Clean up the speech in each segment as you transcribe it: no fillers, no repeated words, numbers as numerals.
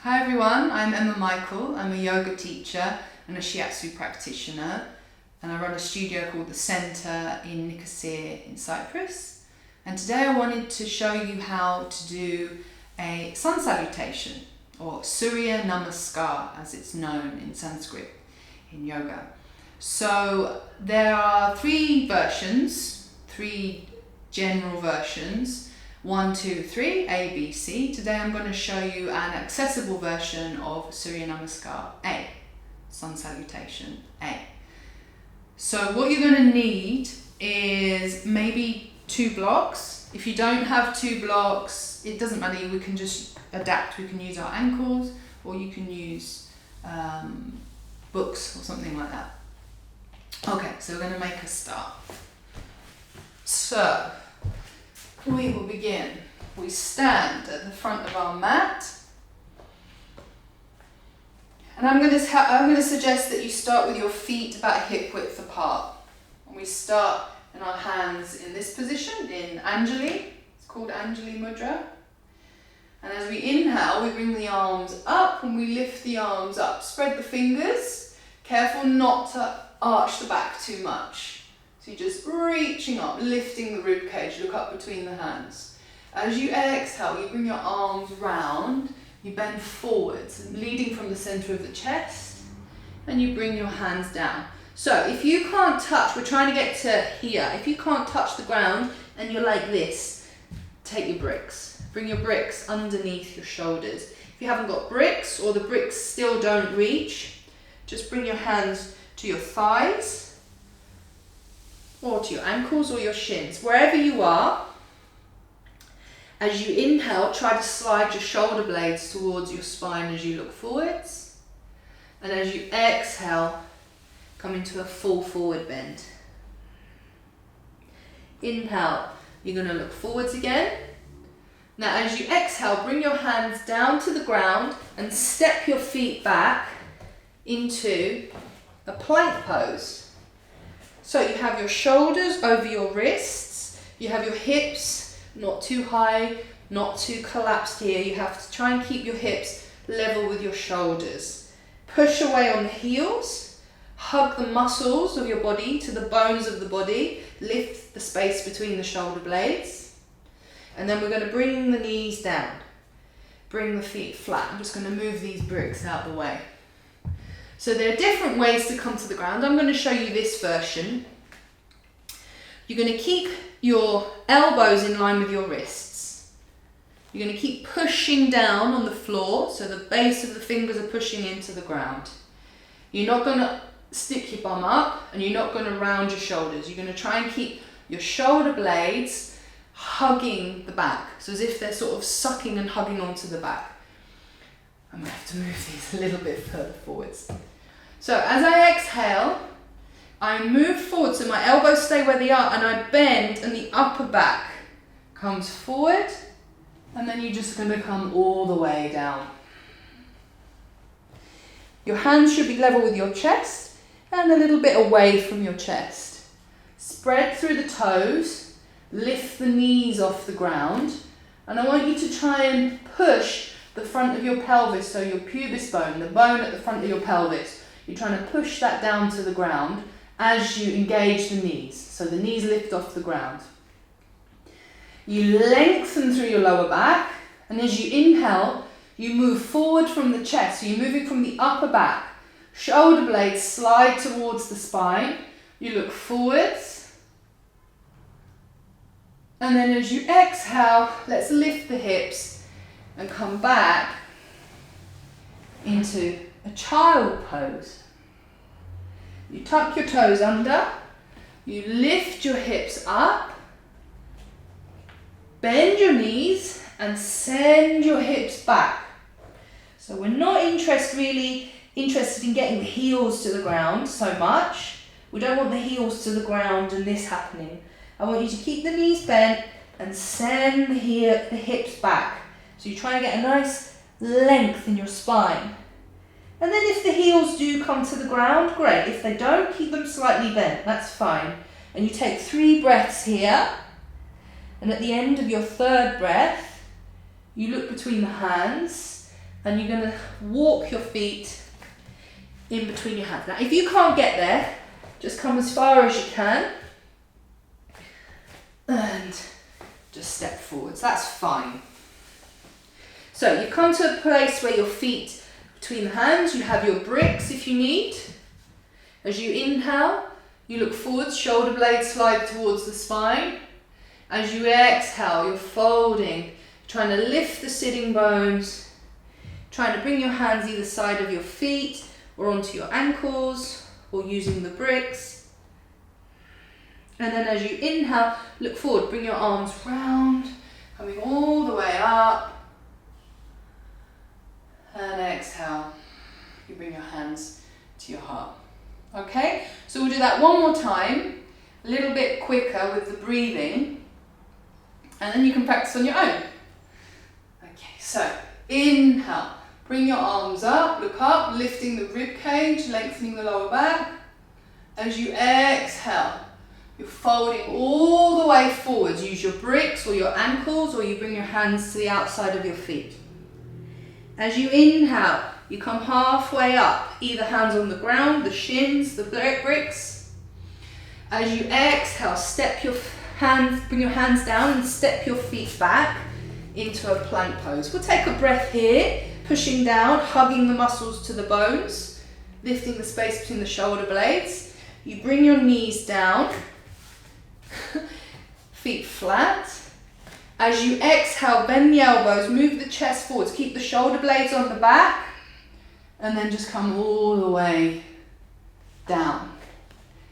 Hi everyone, I'm Emma Michael. I'm a yoga teacher and a shiatsu practitioner, and I run a studio called the Centre in Nicosia in Cyprus. And today I wanted to show you how to do a Sun Salutation, or Surya Namaskara as it's known in Sanskrit in yoga. So there are three general versions. 1, 2, 3, A, B, C. Today I'm going to show you an accessible version of Surya Namaskara A, Sun Salutation A. So what you're going to need is maybe 2 blocks. If you don't have 2 blocks, it doesn't matter, we can just adapt. We can use our ankles, or you can use books or something like that. Okay, so we're going to make a start. So we will begin. We stand at the front of our mat, and I'm going to suggest that you start with your feet about hip width apart. And we start in our hands in this position, in Anjali. It's called Anjali Mudra. And as we inhale, we bring the arms up and we lift the arms up. Spread the fingers. Careful not to arch the back too much. So you're just reaching up, lifting the rib cage, look up between the hands. As you exhale, you bring your arms round, you bend forwards, leading from the center of the chest, and you bring your hands down. So if you can't touch, we're trying to get to here, if you can't touch the ground and you're like this, take your bricks. Bring your bricks underneath your shoulders. If you haven't got bricks, or the bricks still don't reach, just bring your hands to your thighs, or to your ankles or your shins, wherever you are. As you inhale, try to slide your shoulder blades towards your spine as you look forwards. And as you exhale, come into a full forward bend. Inhale, you're going to look forwards again. Now as you exhale, bring your hands down to the ground and step your feet back into a plank pose. So you have your shoulders over your wrists, you have your hips not too high, not too collapsed here. You have to try and keep your hips level with your shoulders. Push away on the heels, hug the muscles of your body to the bones of the body, lift the space between the shoulder blades. And then we're going to bring the knees down, bring the feet flat. I'm just going to move these bricks out of the way. So there are different ways to come to the ground. I'm going to show you this version. You're going to keep your elbows in line with your wrists. You're going to keep pushing down on the floor, so the base of the fingers are pushing into the ground. You're not going to stick your bum up, and you're not going to round your shoulders. You're going to try and keep your shoulder blades hugging the back, so as if they're sort of sucking and hugging onto the back. I'm going to have to move these a little bit further forwards. So as I exhale, I move forward, so my elbows stay where they are, and I bend, and the upper back comes forward, and then you're just going to come all the way down. Your hands should be level with your chest, and a little bit away from your chest. Spread through the toes, lift the knees off the ground, and I want you to try and push the front of your pelvis, so your pubis bone, the bone at the front of your pelvis, you're trying to push that down to the ground as you engage the knees. So the knees lift off the ground. You lengthen through your lower back, and as you inhale, you move forward from the chest. So you're moving from the upper back. Shoulder blades slide towards the spine. You look forwards. And then as you exhale, let's lift the hips and come back into a child pose. You tuck your toes under, you lift your hips up, bend your knees and send your hips back. So we're not really interested in getting the heels to the ground so much. We don't want the heels to the ground and this happening. I want you to keep the knees bent and send the hips back. So you're trying to get a nice length in your spine. And then if the heels do come to the ground, great. If they don't, keep them slightly bent, that's fine. And you take 3 breaths here. And at the end of your 3rd breath, you look between the hands and you're going to walk your feet in between your hands. Now, if you can't get there, just come as far as you can and just step forwards. That's fine. So you come to a place where your feet between the hands, you have your bricks if you need. As you inhale, you look forwards, shoulder blades slide towards the spine. As you exhale, you're folding, trying to lift the sitting bones, trying to bring your hands either side of your feet or onto your ankles, or using the bricks. And then as you inhale, look forward, bring your arms round, coming all the way up. And exhale, you bring your hands to your heart. Okay, so we'll do that one more time, a little bit quicker with the breathing, and then you can practice on your own. Okay, so inhale, bring your arms up, look up, lifting the rib cage, lengthening the lower back. As you exhale, you're folding all the way forwards. Use your bricks or your ankles, or you bring your hands to the outside of your feet. As you inhale, you come halfway up, either hands on the ground, the shins, the bricks. As you exhale, step your hands, bring your hands down and step your feet back into a plank pose. We'll take a breath here, pushing down, hugging the muscles to the bones, lifting the space between the shoulder blades. You bring your knees down, feet flat. As you exhale, bend the elbows, move the chest forwards, keep the shoulder blades on the back, and then just come all the way down.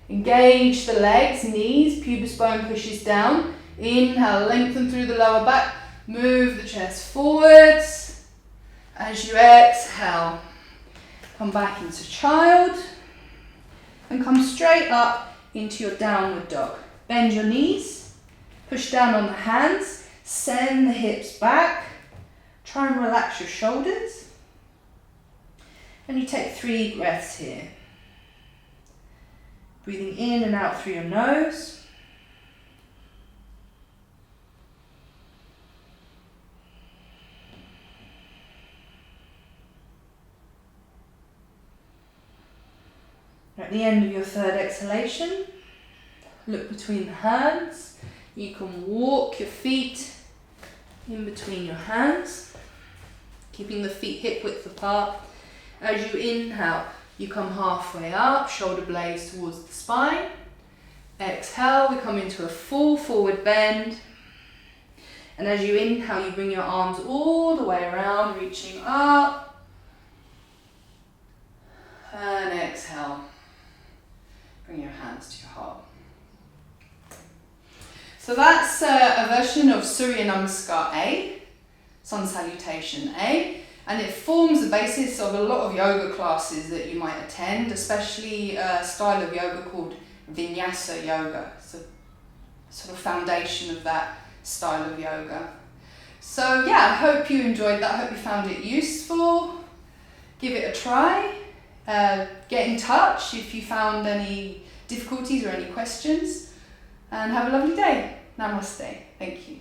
Engage the legs, knees, pubis bone pushes down. Inhale, lengthen through the lower back, move the chest forwards. As you exhale, come back into child, and come straight up into your downward dog. Bend your knees, push down on the hands, send the hips back, try and relax your shoulders, and you take 3 breaths here. Breathing in and out through your nose. At the end of your 3rd exhalation, look between the hands. You can walk your feet in between your hands, keeping the feet hip width apart. As you inhale, you come halfway up, shoulder blades towards the spine. Exhale, we come into a full forward bend. And as you inhale, you bring your arms all the way around, reaching up. And exhale, bring your hands to your heart. So that's a version of Surya Namaskara A, Sun Salutation A, and it forms the basis of a lot of yoga classes that you might attend, especially a style of yoga called Vinyasa yoga. It's a sort of foundation of that style of yoga. So yeah, I hope you enjoyed that. I hope you found it useful. Give it a try. Get in touch if you found any difficulties or any questions. And have a lovely day. Namaste. Thank you.